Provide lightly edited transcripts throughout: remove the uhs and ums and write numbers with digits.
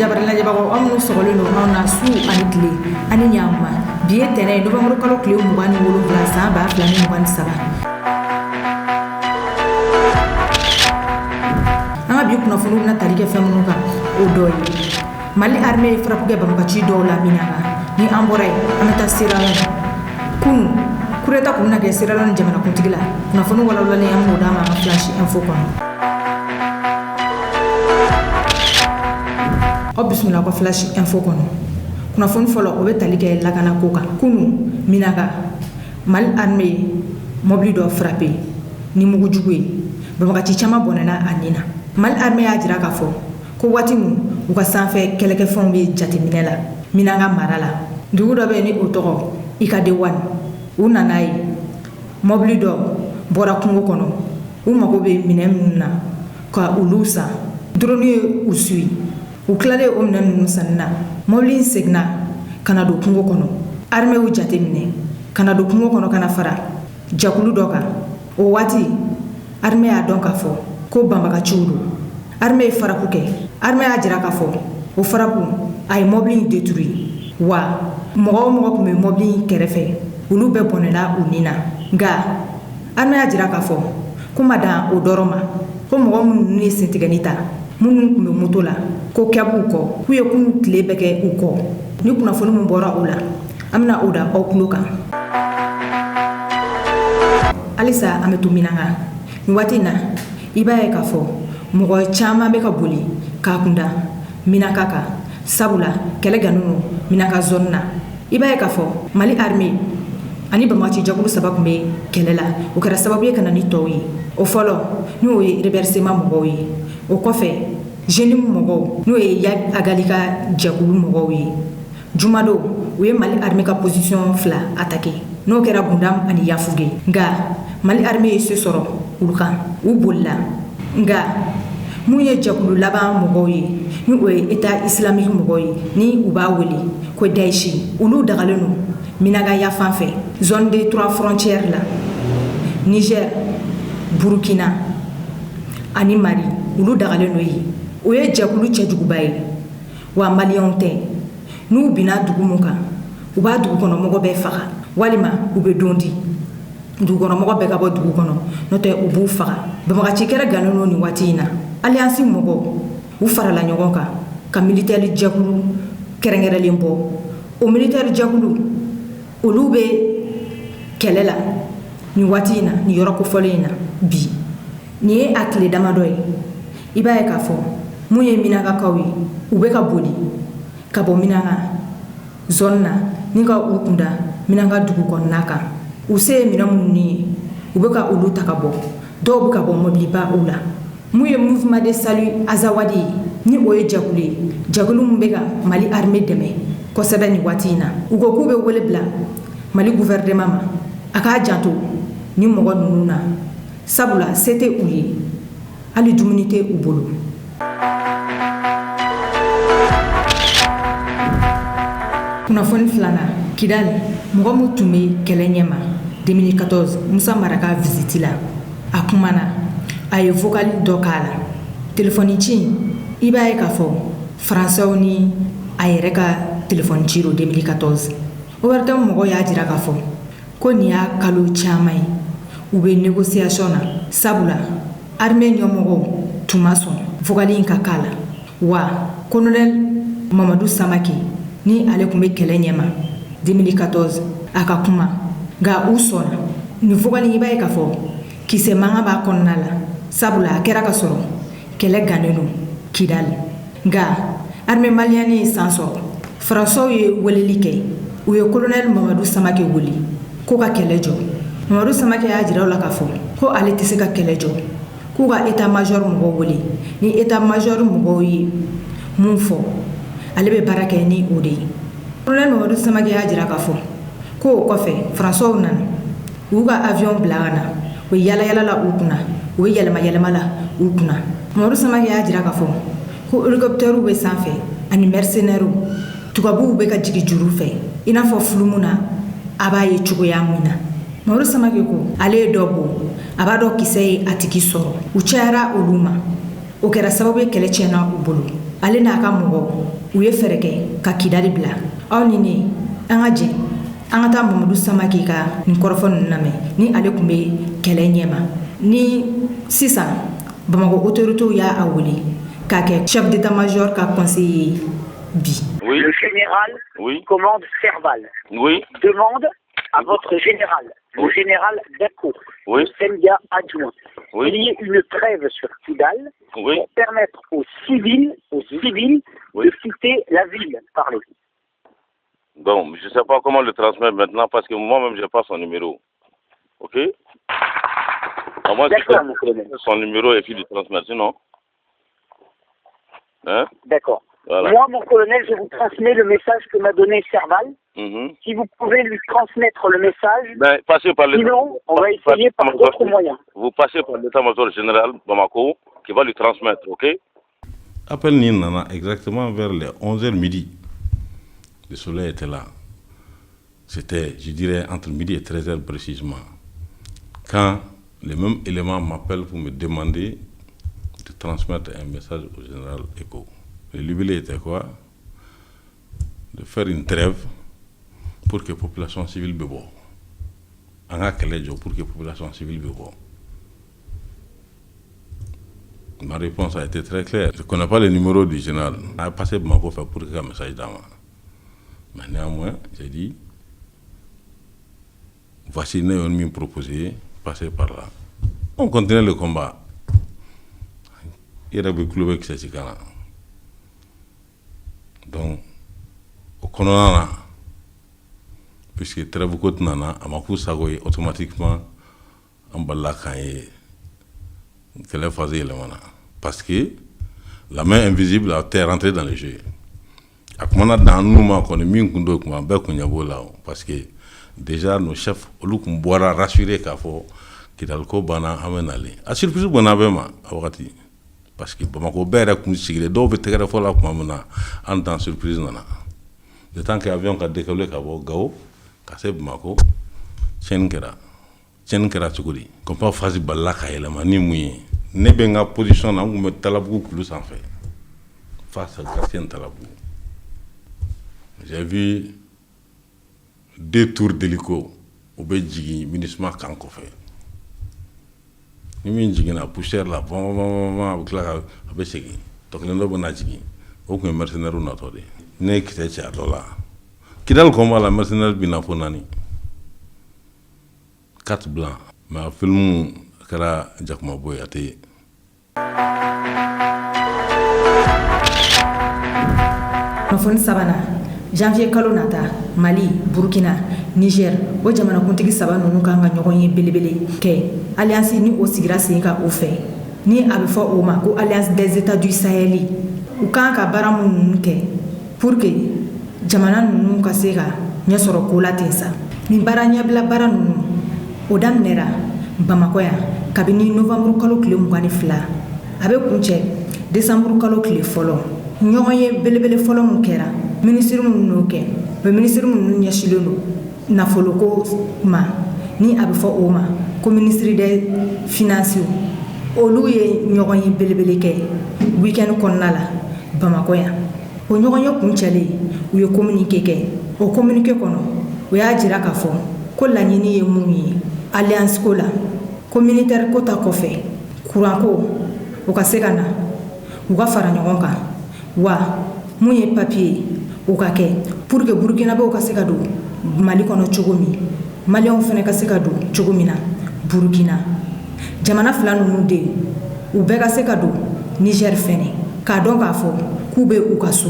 jabarila jabago amnu sogolo no na su ani kile ani nyama biye tene novembre kalo kile mugani wolo glasa ba flani mugani saba anga bi kuna funu na tarike femnu ka odoy mali armée frappe ge bamkachi do la minanga ni ambore amata sirala kunu kureta kuna ge sirala ni jamana kuntigila kuna funu wala wala ni amu dama flash info kwa bismillah ko flash info kono kuna fon folo o be talike lagana koka kunu minaga mal armée mobile do frappé ni mugu jugwe bamaka ci chama bonana anina mal armée a jira ka fo ko wati mu u ka sanfɛ kɛlɛkɛ fɛnw be jateminɛ la minaga marala dugu dɔ be ni o tɔgɔ ikade wan u nana ye mobile dɔ bɔra kungo kɔnɔ u mago be minɛ minnu na ka ulu san drone ye u suit u kilale o minɛ ninnu sanina mobili segna kana do kungo kɔnɔ armée u jateminɛ kana do kungo kɔnɔ kana fara jakulu dɔ kan o waati armée y'a dɔn k'a fɔ ko banbagaciw do armée ye faraku kɛ armée y'a jira k'a fɔ o faraku a ye mobili détruit wa mɔgɔ o mɔgɔ tun bɛ mobili kɛrɛfɛ olu bɛɛ bɔnɛla u nin na nka armée y'a jira k'a fɔ ko ma dan o dɔrɔn ma ko mɔgɔ minnu ye sentigɛni ta minnu tun bɛ moto la ko kɛ b'u kɔ k'u ye kunu tile bɛɛ kɛ u kɔ ni kunnafoni min bɔra o la an bɛna o da aw tulo kan halisa an bɛ to minanga nin waati in na i b'a ye k'a fɔ mɔgɔ caman bɛ ka boli k'a kunda minaka kan sabula kɛlɛ ganunu minaka zone na i b'a ye k'a fɔ mali armée ani bamakaci jakulu saba tun bɛ kɛlɛ la o kɛra sababu ye ka na ni tɔw ye o fɔlɔ n'o ye reversement mɔgɔw ye o kɔfɛ jeune mɔgɔw n'o ye ya agali ka jakulu mɔgɔw ye jumado u ye mali armée ka position fila attaqué n'o kɛra bundam ani yafuge nka mali armée ye se sɔrɔ olu kan u bolila nka mun ye jakulu laban mɔgɔw ye ni o ye état islamique mɔgɔw ye ni u b'a wele ko Daesh olu dagalen no minaga yafan fɛ zone des 3 frontières la Niger Burkina ani Mali olu dagalen no ye o ye jakulu cɛjuguba ye wa maliyɛnw tɛ n'u bina dugu mun kan u b'a dugu kɔnɔ mɔgɔ bɛɛ faga walima u bɛ don di dugu kɔnɔ mɔgɔ bɛɛ ka bɔ dugu kɔnɔ n'o tɛ u b'u faga bamakaci kɛra gannen no nin waati in na alliance mɔgɔw u farala ɲɔgɔn kan ka militaire jakulu kɛrɛnkɛrɛnlen bɔ o militaire jakulu olu bɛ kɛlɛ la nin waati in na nin yɔrɔ kofɔlen in na bi nin ye a tile damadɔ ye i b'a ye k'a fɔ mun ye minangakaw ye u bɛ ka boli ka bɔ minanga zone na ni ka u kunda minanga dugu kɔnɔna kan u se ye minɛ minnu ye u bɛ ka olu ta ka bɔ dɔw bɛ ka bɔ mobiliba u la mun ye mouvement de salut azawadi ye ni o ye jakulu ye jakulu min bɛ ka mali armée dɛmɛ kosɛbɛ nin waati in na u ko k'u bɛ wele bila mali gouvernement ma a k'a janto ni mɔgɔ ninnu na sabula se tɛ u ye hali dumuni tɛ u bolo kunnafoni filanan kidali mɔgɔ min tun bɛ kɛlɛ ɲɛma 2014 musa maraka visiti la a kumana a ye vocal dɔ k'a la telefɔni ci i b'a ye k'a fɔ faransɛw ni a yɛrɛ ka telefɔni ci do 2014 o wɛrɛ tɛ mɔgɔw y'a jira k'a fɔ ko nin y'a kalo caman ye u bɛ négociation na sabula armée ɲɛmɔgɔw tun ma sɔn vocal in ka k'a la wa colonel mamadu samake ni ale tun bɛ kɛlɛ ɲɛma 2014 a ka kuma nka u sɔnna nin vocal in i b'a ye k'a fɔ kisɛ mankan b'a kɔnɔna la sabula a kɛra ka sɔrɔ kɛlɛ gannen do kidali nka armée malienne ye san sɔrɔ faransɛw ye weleli kɛ u ye colonel mamadu samake wele ko ka kɛlɛ jɔ mamadu samake y'a jira u la k'a fɔ ko ale tɛ se ka kɛlɛ jɔ k'u ka état major mɔgɔw wele ni état major mɔgɔw ye mun fɔ ale bɛ baara kɛ ni o de ye colonel mamadu samake y'a jira k'a fɔ ko o kɔfɛ faransɛw nana u y'u ka avion bila ka na o ye yalayala la u kunna o ye yɛlɛma la u kunna mamadu samake y'a jira k'a fɔ ko hélicoptère bɛ sanfɛ ani mercenaires tubabuw bɛ ka jigin juru fɛ i n'a fɔ fulumu na a b'a ye cogoya min na mamadu samake ko ale ye dɔ bɔ a b'a dɔn kisɛ ye a tigi sɔrɔ u cayara olu ma o kɛra sababu ye kɛlɛ tiɲɛna u bolo ale n'a ka mɔgɔ u ye fɛrɛ kɛ ka kidali bila aw ni ne an ka jɛ an ka taa Mamadu Samake ka nin kɔrɔfɔ ninnu lamɛn ni ale tun bɛ kɛlɛ ɲɛma ni sisan Bamako autorités y'a wele k'a kɛ chef d'état-major ka conseiller bi. Oui. Le général commande Serval. Oui. Demande à votre général, le général Dako, le Senga adjoint, qu'il y ait une trêve sur Kidal pour permettre aux civils de quitter la ville. Parlez. Bon, je ne sais pas comment le transmettre maintenant parce que moi-même, je n'ai pas son numéro. Ok? Moi, d'accord, mon colonel. Son numéro et puis le transmettre, sinon. Hein? D'accord. Voilà. Moi, mon colonel, je vous transmets le message que m'a donné Serval. Si vous pouvez lui transmettre le message, passez par sinon, on va essayer par d'autres moyens. Vous passez par l'état-major général Bamako qui va lui transmettre, ok? Appel Nina, exactement vers les 11h midi. Le soleil était là. C'était, je dirais, entre midi et 13h précisément. Quand les mêmes éléments m'appellent pour me demander de transmettre un message au général Eko. Le libellé était quoi? De faire une trêve pour que la population civile bebo. En a quel pour que la population civile bebo. Ma réponse a été très claire. Je ne connais pas le numéro du général. On a passé ma voix pour que un message dans moi. Mais néanmoins, j'ai dit, voici une proposé, passez par là. On continue le combat. Il y a des clubs qui s'est donc, au Kononana, puisque très beaucoup de nana, à ma sagoye automatiquement, en bas qu'elle est phasée parce que la main invisible a été rentrée dans le jeu. À comment dans nous, qu'on est mis parce que déjà nos chefs, au lieu qu'on boira rassurer qu'il faut qu'il a le cobana amener. À surprise, bon abema, à Wakati. Parce que Bamako Bera comme si les deux étaient à la fois en temps surprise nana. Le temps que l'avion a décollé à Gao, cassé Bamako, Tchenkera Tchoukuri. Comme pas phase balaka et la manie mouillée. Nebenga position na me talabou plus en fait. Face à Cassien Talabou. J'ai vu 2 tours d'hélico au Bédjigi, ministre Kanko fait. Ni jigi na poussière là avec la avec segi donc le lobo na jigi aucun mercenaire na tode ne kite cha dola kidal combat la mercenaire bina fonani carte blanc ma film kala jakma boy ate Nafoni sabana janvier kalo nata Mali, Burkina, Niger o jamana kuntigi saba nunu kan ka ɲɔgɔn ye belebele kɛ alliance ni o sigira sen ka o fɛ ni a bɛ fɔ o ma ko alliance des états du Sahel u kan ka baara minnu kɛ pour que jamana nunu ka se ka ɲɛ sɔrɔ ko la ten sa nin baara ɲɛbila baara nunu o daminɛra Bamako yan kabini novembre kalo tile 22 a bɛ kuncɛ décembre kalo tile fɔlɔ ɲɔgɔn ye belebele fɔlɔ mun kɛra ministre minnu n'o kɛ le ministre minnu ɲɛsilen don nafoloko ma ni a bɛ fɔ o ma ko ministre des finances olu ye ɲɔgɔn ye belebele kɛ week-end kɔnɔna la Bamako yan o ɲɔgɔn ye kuncɛlen u ye communiqué kɛ o communiqué kɔnɔ o y'a jira k'a fɔ ko laɲini ye mun ye alliance ko la ko militaire ko ta kɔfɛ courant ko o ka se ka na u ka fara ɲɔgɔn kan wa mun ye papier o ka kɛ pour que burkinabɛw ka se ka don Mali kɔnɔ cogo min maliyɛnw fana ka se ka don cogo min na Burkina jamana fila ninnu de u bɛɛ ka se ka don Niger fɛnɛ k'a dɔn k'a fɔ k'u bɛ u ka so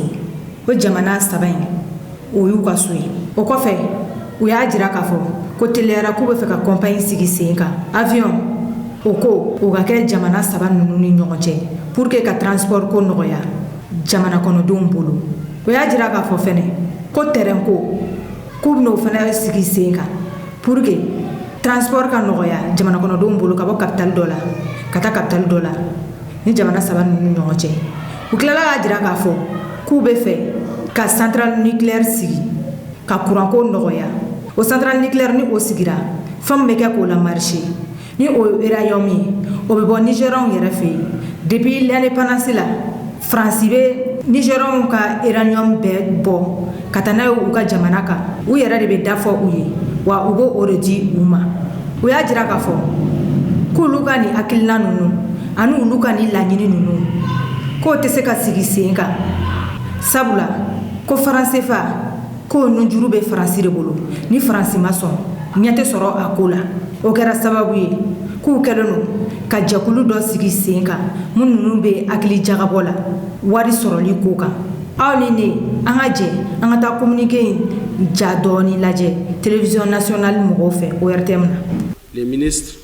o jamana saba in o y'u ka so ye o kɔfɛ u y'a jira k'a fɔ ko teliyara k'u bɛ fɛ ka compagnie sigi sen kan avion o ko o ka kɛ jamana saba ninnu ni ɲɔgɔn cɛ pour que ka transport ko nɔgɔya jamana kɔnɔdenw bolo o y'a jira k'a fɔ fɛnɛ ko terrain ko k'u bɛn'o fɛnɛ sigi sen kan pour que transport ka nɔgɔya jamana kɔnɔdenw bolo ka bɔ capitale dɔ la ka taa capitale dɔ la ni jamana saba ninnu ni ɲɔgɔn cɛ u tilala k'a jira k'a fɔ k'u bɛ fɛ ka centrale nucléaire sigi ka courant ko nɔgɔya o centrale nucléaire ni o sigira fɛn min bɛ kɛ k'o la marché ni o uranium ye o bɛ bɔ nigérienw yɛrɛ fɛ yen depuis l'indépendance la France bɛ Nigériens ka uranium bɛɛ bɔ ka taa n'a ye u ka jamana kan u yɛrɛ de bɛ da fɔ u ye wa u b'o de di u ma u y'a jira k'a fɔ k'olu ka nin hakilina ninnu ani olu ka nin laɲini ninnu k'o tɛ se ka sigi sen kan sabula ko faransefa k'o nunjuru bɛ faransi de bolo ni faransi ma sɔn ɲɛ tɛ sɔrɔ a ko la o kɛra sababu ye k'u kɛlen don ka jɛkulu dɔ sigi sen kan mun ninnu bɛ hakili jagabɔ la wari sɔrɔli ko kan aw ni ne an ka jɛ an ka taa communiqué in ja dɔɔni lajɛ télévision nationale mɔgɔw fɛ ORTM na. Les ministres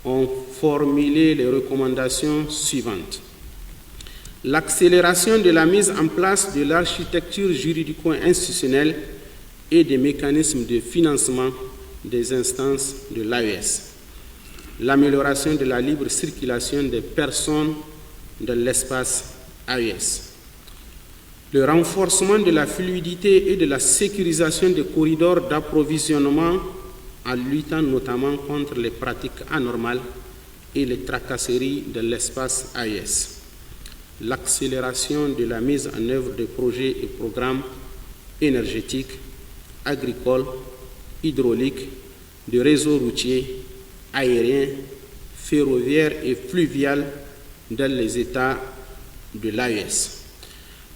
ont formulé les recommandations suivantes. L'accélération de la mise en place de l'architecture juridico-institutionnelle et des mécanismes de financement des instances de l'AES. L'amélioration de la libre circulation des personnes dans l'espace AES. Le renforcement de la fluidité et de la sécurisation des corridors d'approvisionnement en luttant notamment contre les pratiques anormales et les tracasseries de l'espace AES. L'accélération de la mise en œuvre des projets et programmes énergétiques, agricoles, hydrauliques, de réseaux routiers, aériens, ferroviaires et fluviales dans les États de l'AES.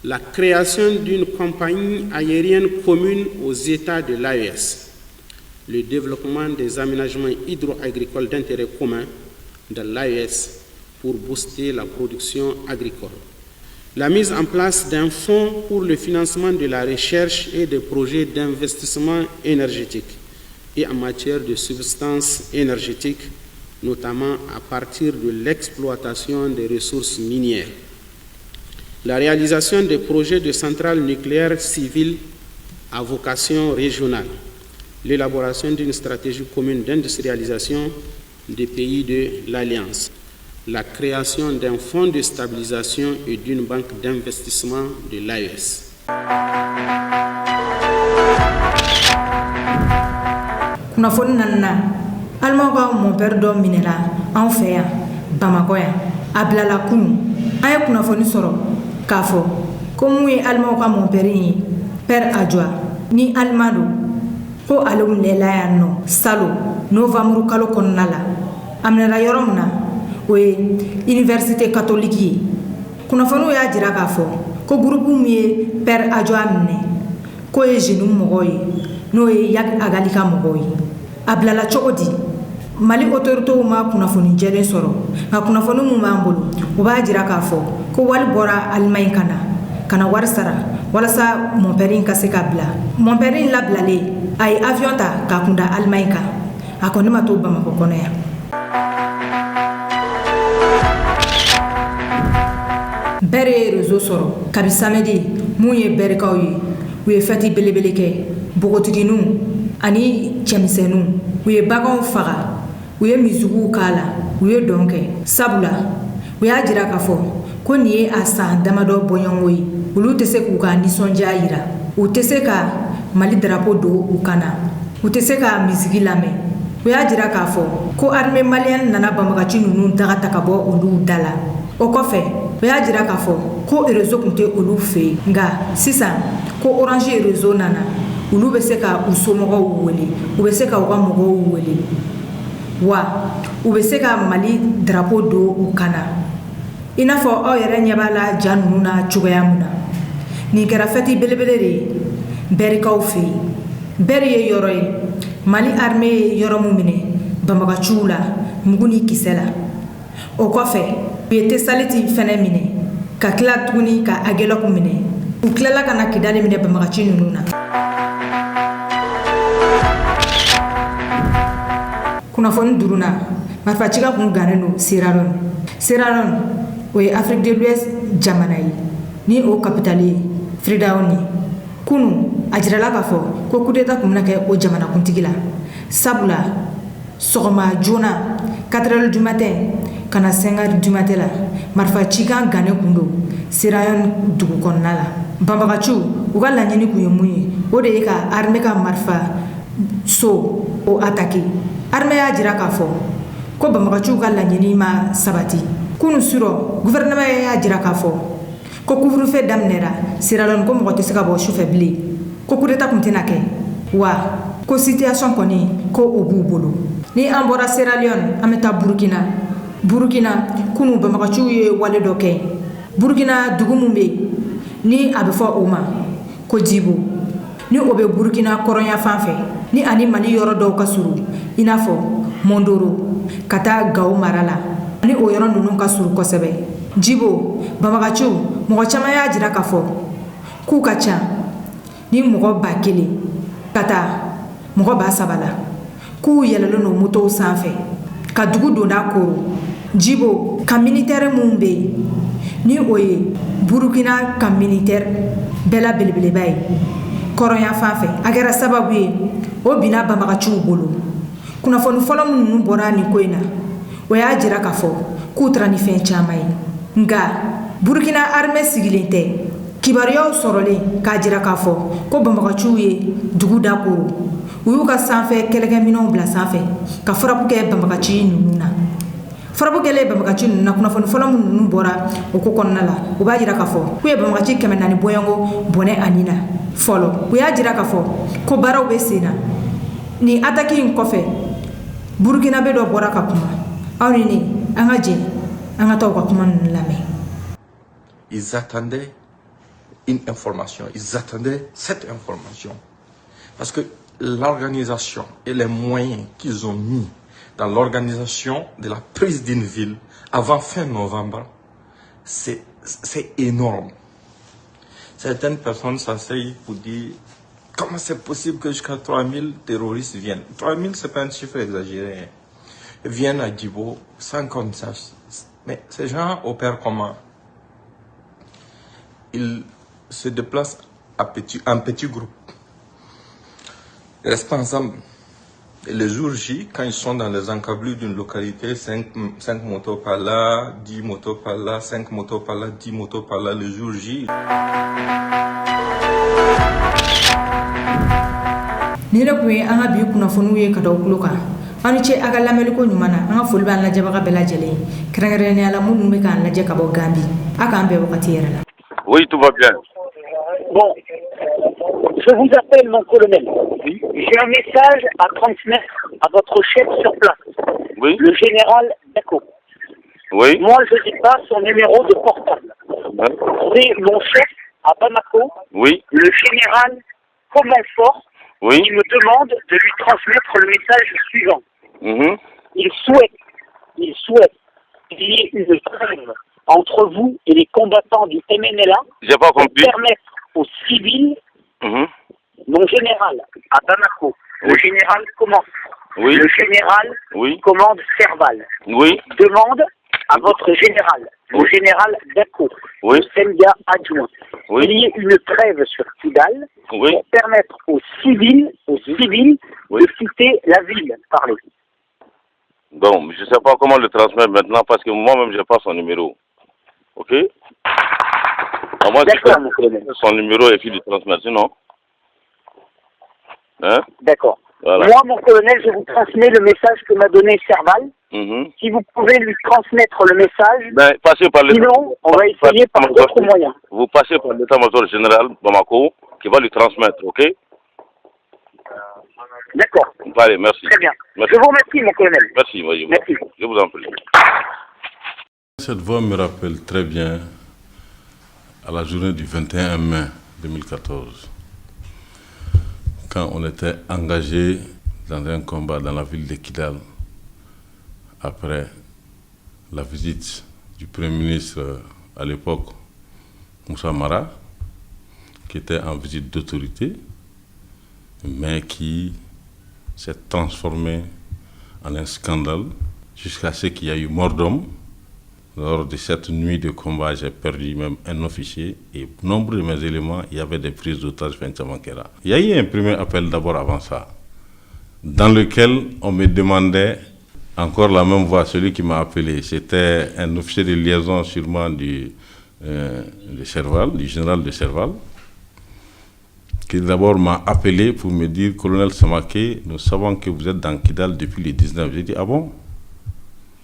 La création d'une compagnie aérienne commune aux États de l'AES. Le développement des aménagements hydro-agricoles d'intérêt commun dans l'AES pour booster la production agricole. La mise en place d'un fonds pour le financement de la recherche et des projets d'investissement énergétique et en matière de substances énergétiques, notamment à partir de l'exploitation des ressources minières. La réalisation des projets de centrales nucléaires civiles à vocation régionale. L'élaboration d'une stratégie commune d'industrialisation des pays de l'Alliance. La création d'un fonds de stabilisation et d'une banque d'investissement de l'AES. Kunnafoni nanana alimaw ka mon père dɔ minɛla an fɛ yan Bamakɔ yan a bilala kunu an ye kunnafoni sɔrɔ k'a fɔ ko mun ye alimaw ka mon père ye Père Adjoa ni alima don ko ale wulila yan nɔ salo novembre kalo kɔnɔna la a minɛla yɔrɔ min na o ye université catholique ye kunnafoniw y'a jira k'a fɔ ko groupe min ye Père Adjoa minɛ k'o ye jeune mɔgɔw ye n'o ye Yak Agali ka mɔgɔw ye a bilala cogo di Mali autoritéw ma kunnafoni jɛlen sɔrɔ nka kunnafoni min b'an bolo o b'a jira k'a fɔ ko wari bɔra Allemagne ka na wari sara walasa mon père in ka se ka bila mon père in labilalen a ye avion ta k'a kunda Allemagne kan a kɔni ma to Bamakɔ kɔnɔ yan. Bɛɛ ye réseau sɔrɔ kabi samedi mun ye bɛrikaw ye u ye fɛti belebele kɛ bogotigininw ani cɛmisɛnninw u ye baganw faga u ye misigiw k'a la u ye dɔn kɛ sabula u y'a jira k'a fɔ ko nin ye a san damadɔ bɔɲɔgɔnko ye olu tɛ se k'u ka nisɔndiya yira u tɛ se ka Mali drapeau don u kan na u tɛ se ka misigi lamɛn u y'a jira k'a fɔ ko armée malienne nana banbagaci ninnu daga ta ka bɔ olu da la o kɔfɛ u y'a jira k'a fɔ ko réseau tun tɛ olu fɛ yen nka sisan ko Orange réseau nana olu bɛ se ka u somɔgɔw wele u bɛ se ka u ka mɔgɔw wele wa u bɛ se ka Mali drapeau don u kan na i n'a fɔ aw yɛrɛ ɲɛ b'a la ja ninnu na cogoya min na nin kɛra fɛti belebele de ye bɛrikaw fɛ yen bɛri ye yɔrɔ ye Mali armée ye yɔrɔ min minɛ banbagaciw la mugu ni kisɛ la o kɔfɛ u ye Tesaliti fɛnɛ minɛ ka tila tuguni ka Aguelok minɛ u tilala ka na Kidali minɛ banbagaci ninnu na. Kunnafoni duruna marifaciga kun gannen don Sierra Leone o ye Afrique de l'Ouest jamana ye ni o capitale ye Freetown ye kunu a jirala k'a fɔ ko coup d'état kun bɛna kɛ o jamanakuntigi la sabula sɔgɔma joona 4h du matin ka na 5h du matin la marifaciga gannen kun don Sierra Leone dugu kɔnɔna la banbagaciw u ka laɲini kun ye mun ye o de ye ka armée ka marifa so o attaqué armée y'a jira k'a fɔ ko banbagaciw ka laɲini ma sabati kunu surɔ gouvernement y'a jira k'a fɔ ko couvre-feu daminɛra Sierra Leone ko mɔgɔ tɛ se ka bɔ sufɛ bilen ko coup d'état kun tɛna kɛ wa ko situation kɔni ko o b'u bolo ni an bɔra Sierra Leone an bɛ taa Burkina kunu banbagaciw ye wale dɔ kɛ Burkina dugu mun bɛ ni a bɛ fɔ o ma ko Djibo ni o bɛ Burkina kɔrɔnya fan fɛ ni ani Mali yɔrɔ dɔw ka surun i n'a fɔ Mondoro ka taa Gao mara la ni o yɔrɔ ninnu ka surun kosɛbɛ Djibo banbagaciw mɔgɔ caman y'a jira k'a fɔ k'u ka ca ni mɔgɔ 1000 ka taa mɔgɔ 3000 la k'u yɛlɛlen don motow sanfɛ ka dugu donda koro Djibo ka militaire mun bɛ yen ni o ye Burkina ka militaire bɛɛ la belebeleba ye kɔrɔnya fan fɛ a kɛra sababu ye o bina banbagaciw bolo kunnafoni fɔlɔ minnu bɔra nin ko in na o y'a jira k'a fɔ k'u taara ni fɛn caman ye nka Burkina armée sigilen tɛ kibaruyaw sɔrɔlen k'a jira k'a fɔ ko banbagaciw ye dugu da koro u y'u ka sanfɛ kɛlɛkɛminɛnw bila sanfɛ ka furabu kɛ banbagaci ninnu na furabu kɛlen banbagaci ninnu na kunnafoni fɔlɔ minnu bɔra o ko kɔnɔna la u b'a jira k'a fɔ k'u ye banbagaci 400 bɔɲɔgɔn bɔnɛ ani na fɔlɔ u y'a jira k'a fɔ ko baaraw bɛ sen na ni attaque in kɔfɛ Burkina bɛ dɔ bɔra ka kuma aw ni ne an ka jɛ an ka taa u ka kuma ninnu lamɛn. Ils attendaient une information, ils attendaient cette information parce que l'organisation et les moyens qu'ils ont mis dans l'organisation de la prise d'une ville avant fin novembre, c'est énorme. Certaines personnes s'asseyent pour dire comment c'est possible que jusqu'à 3000 terroristes viennent. 3000, c'est pas un chiffre exagéré. Viennent à Djibo sans qu'on sache. Mais ces gens opèrent comment? Ils se déplacent en petits groupes. Ils restent ensemble. Et le jour J, quand ils sont dans les encablures d'une localité, 5 motos par là, 10 motos par là, 5 motos par là, 10 motos par là, le jour J. Ni le kun ye an ka bi kunnafoniw ye ka da u tulo kan an ni ce a ka lamɛnliko ɲuman na an ka foli b'an lajɛbaga bɛɛ lajɛlen kɛrɛnkɛrɛnnenya la minnu bɛ k'an lajɛ ka bɔ Gambie a k'an bɛn wagati yɛrɛ la. Oui, tout va bien. Bon, je vous appelle mon colonel. J'ai un message à transmettre à votre chef sur place, oui. Le général Dako. Oui. Moi, je n'ai pas son numéro de portable. C'est mon chef à Bamako, oui. Le général Comonfort, oui. qui me demande de lui transmettre le message suivant. Il souhaite qu'il y ait une trêve entre vous et les combattants du MNLA pour permettre aux civils, mon général à Bamako, le général Command, le général commande Serval, demande à votre général, le général Dako, le Senga adjoint, qu'il y ait une trêve sur Kidal pour permettre aux civils de quitter la ville. Parlez. Bon, je ne sais pas comment le transmettre maintenant parce que moi-même, je n'ai pas son numéro. Ok? Moi, d'accord, mon colonel. Son numéro et puis le transmettre, sinon. Hein? D'accord. Voilà. Moi, mon colonel, je vous transmets le message que m'a donné Serval. Si vous pouvez lui transmettre le message, ben, passez par sinon, on va essayer par d'autres moyens. Vous passez par l'état-major général Bamako qui va lui transmettre, ok? D'accord. Allez, merci. Très bien. Merci. Je vous remercie, mon colonel. Merci, voyez. Merci. Je vous en prie. Cette voix me rappelle très bien à la journée du 21 mai 2014, quand on était engagé dans un combat dans la ville de Kidal, après la visite du Premier ministre à l'époque, Moussa Mara, qui était en visite d'autorité, mais qui s'est transformé en un scandale jusqu'à ce qu'il y ait eu mort d'homme. Lors de cette nuit de combat, j'ai perdu même un officier et nombre de mes éléments, il y avait des prises d'otages. Il y a eu un premier appel d'abord avant ça, dans lequel on me demandait, encore la même voix, celui qui m'a appelé, c'était un officier de liaison sûrement de Serval, du général de Serval, qui d'abord m'a appelé pour me dire, colonel Samaké, nous savons que vous êtes dans Kidal depuis le 19. J'ai dit, ah bon?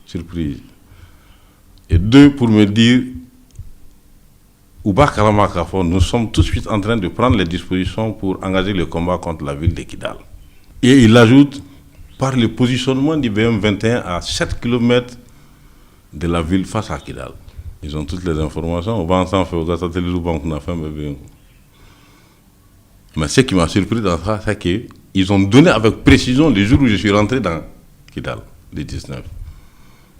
Surprise. Et deux, pour me dire, Ouba Kalama Kafo, nous sommes tout de suite en train de prendre les dispositions pour engager le combat contre la ville de Kidal. Et il ajoute, par le positionnement du BM21 à 7 km de la ville face à Kidal. Ils ont toutes les informations. On va ensemble faire au satellite du banque. Mais ce qui m'a surpris dans ça, c'est qu'ils ont donné avec précision le jour où je suis rentré dans Kidal, le 19.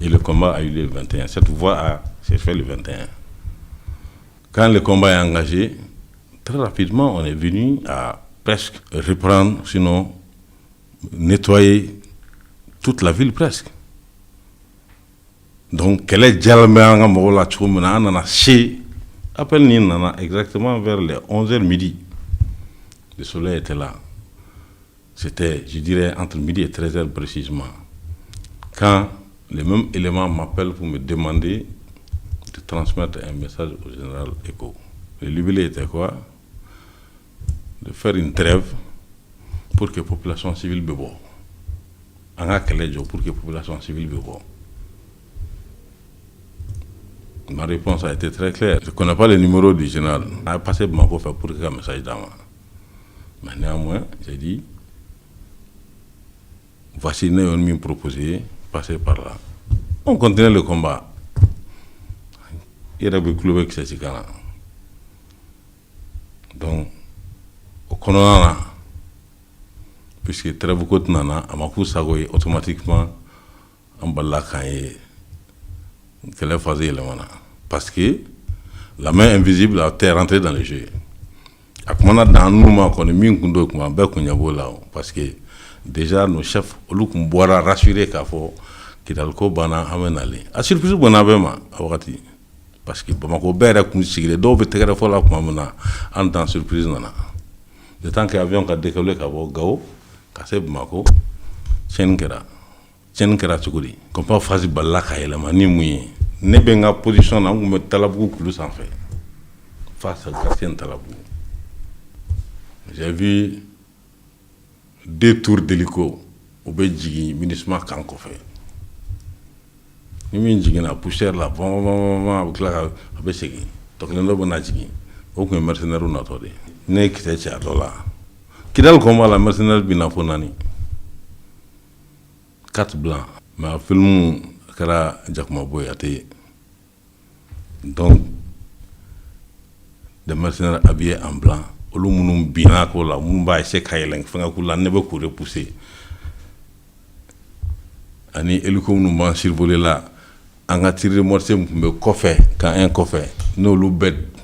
Et le combat a eu lieu le 21. Cette voie s'est faite le 21. Quand le combat est engagé, très rapidement, on est venu à presque reprendre, sinon nettoyer toute la ville presque. Donc, quel est Djalmanga Mola Tchoumana, NanaChé, appelle Nana exactement vers les 11h midi. Le soleil était là. C'était, je dirais, entre midi et 13h précisément. Quand les mêmes éléments m'appellent pour me demander de transmettre un message au général Eko. Le libellé était quoi? De faire une trêve pour que la population civile bebo. Pour que la population civile bebo. Ma réponse a été très claire. Je ne connais pas le numéro du général. On a passé pour m'en faire pour que un message d'avant. Mais néanmoins, j'ai dit, voici nous me proposé, passer par là. On continue le combat. Il y a des clubs qui sont là. Donc, au Kononana, puisque très beaucoup de nana, à ma coup, ça automatiquement, en bas là, quand il est phasé le mana. Parce que la main invisible a été rentrée dans le jeu. Dans nous, parce que déjà nos chefs, nous boira rassuré qu'il faut qu'il y ait un bana amené. À surprise, on a vraiment parce que Bamako Bera Kunsigre, d'autres terres pour la Kumana, en temps surprise. Le temps que l'avion a décollé, Gao, Kassé Bamako, Chenkera Tsukuri, qu'on peut faire Balaka et la manie mouillée. Nebenga position na ngume talabou plus en fait face à Gatien Talabou. J'ai vu 2 tours d'hélico au Bédjigi, ministre Kanko fait. Ni jigi na poussière là, avec la abesegi. Donc le noble na jigi. Aucun mercenaire ou n'attendait. N'est que c'est à là. Qui dans le combat la mercenaire binafonani. 4 blancs. Mais un film Kara Jakmaboy a été. Donc, des mercenaires habillés en blanc. Olumunum binako la Mumbai Sekaileng, Fangakula ne beaucoup repoussé. Ani Eluko nous m'a survolé là. On a tiré morceau me coffre quand un coffre. Nous le bête.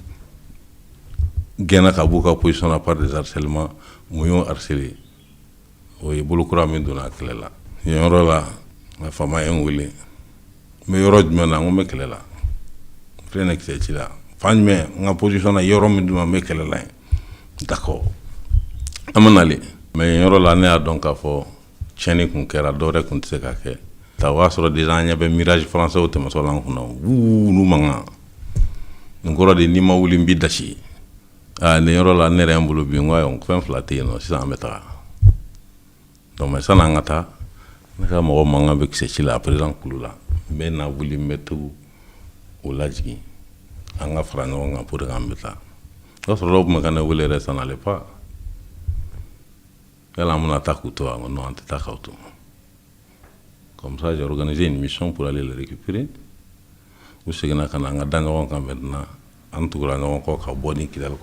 Gena Kabuka position à part des harcèlements. Mouillon harcelé. Oui, Bolokura Mindona Klela. Il y a un rôle là. La femme a un wili. Mais il y a un rôle on me Klela. Frère que c'est là. Fan mais en position à Yorom Minduma me Klela. D'accord. Amanali. Mais il y a un rôle là donc à fort. Cheni Kunkera Dore Kunsekake. Tawa sur des gens, il y avait mirage français au thème sur l'encunau. Nous manga. Nous avons des nima ou l'imbidachi. Ah, les gens là n'ont un boulot bien, on fait flatter, non, c'est un métal. Donc, mais ça n'a pas. Nous avons manga avec ces chila à présent là. Mais nous avons voulu mettre au lajgi. On a fait un pour un métal. Lorsque l'homme m'a gagné, voulait rester n'allait pas. Elle a mon attaque ou toi, mon attaque ou toi. Comme ça, j'ai organisé une mission pour aller le récupérer. Où c'est que nous avons maintenant, en tout cas, nous avons encore un bon équilibre.